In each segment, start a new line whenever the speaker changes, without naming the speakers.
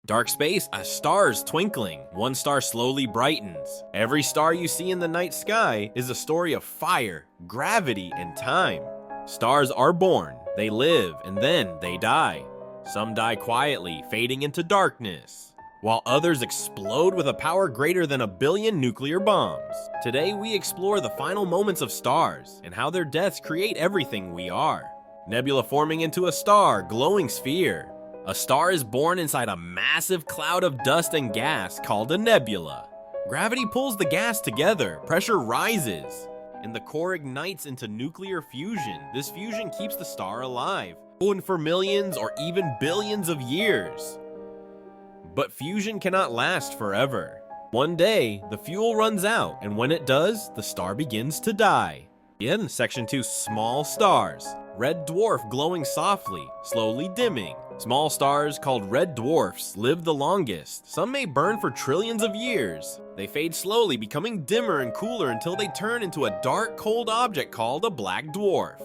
Dark space, a star's twinkling. One star slowly brightens. Every star you see in the night sky is a story of fire, gravity, and time. Stars are born, they live, and then they die. Some die quietly, fading into darkness, while others explode with a power greater than 1 billion nuclear bombs. Today we explore the final moments of stars and how their deaths create everything we are. Nebula forming into a star, glowing sphere. A star is born inside a massive cloud of dust and gas called a nebula. Gravity pulls the gas together, pressure rises, and the core ignites into nuclear fusion. This fusion keeps the star alive, and for millions or even billions of years. But fusion cannot last forever. One day, the fuel runs out, and when it does, the star begins to die. In Section 2, small stars. Red dwarf glowing softly, slowly dimming. Small stars called red dwarfs live the longest. Some may burn for trillions of years. They fade slowly, becoming dimmer and cooler until they turn into a dark, cold object called a black dwarf.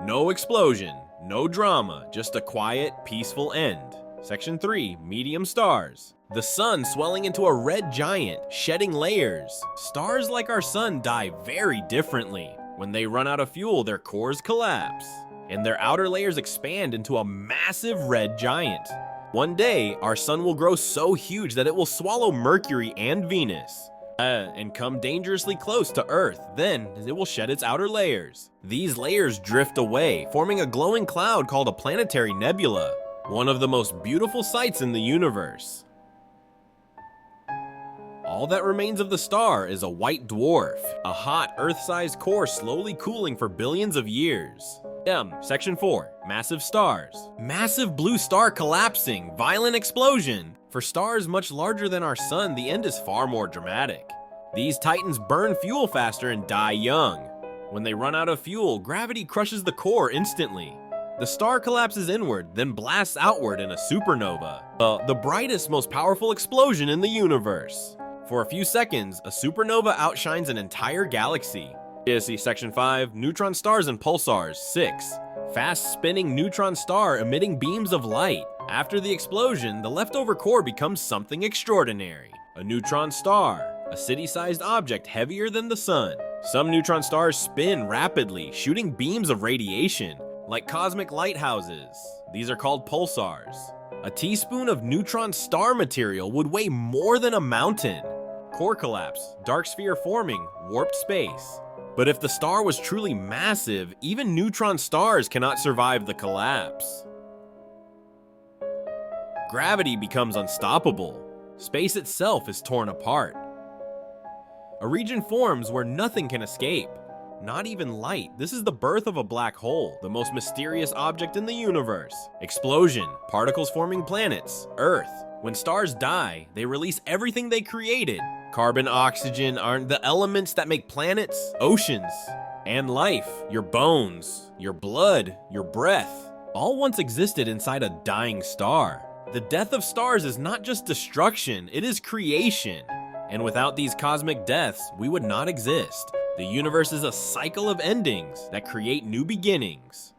No explosion, no drama, just a quiet, peaceful end. Section 3, medium stars. The sun swelling into a red giant, shedding layers. Stars like our sun die very differently. When they run out of fuel, their cores collapse, and their outer layers expand into a massive red giant. One day, our sun will grow so huge that it will swallow Mercury and Venus, and come dangerously close to Earth. Then, it will shed its outer layers. These layers drift away, forming a glowing cloud called a planetary nebula, one of the most beautiful sights in the universe. All that remains of the star is a white dwarf, a hot Earth-sized core slowly cooling for billions of years. Section 4, massive stars. Massive blue star collapsing, violent explosion. For stars much larger than our sun, the end is far more dramatic. These titans burn fuel faster and die young. When they run out of fuel, gravity crushes the core instantly. The star collapses inward, then blasts outward in a supernova, the brightest, most powerful explosion in the universe. For a few seconds, a supernova outshines an entire galaxy. See Section 5, neutron stars and pulsars. 6, fast-spinning neutron star emitting beams of light. After the explosion, the leftover core becomes something extraordinary. A neutron star, a city-sized object heavier than the sun. Some neutron stars spin rapidly, shooting beams of radiation, like cosmic lighthouses. These are called pulsars. A teaspoon of neutron star material would weigh more than a mountain. Core collapse, dark sphere forming, warped space. But if the star was truly massive, even neutron stars cannot survive the collapse. Gravity becomes unstoppable. Space itself is torn apart. A region forms where nothing can escape. Not even light. This is the birth of a black hole, the most mysterious object in the universe. Explosion, particles forming planets, Earth. When stars die, they release everything they created. Carbon, oxygen aren't the elements that make planets, oceans, and life. Your bones, your blood, your breath, all once existed inside a dying star. The death of stars is not just destruction, it is creation. And without these cosmic deaths, we would not exist. The universe is a cycle of endings that create new beginnings.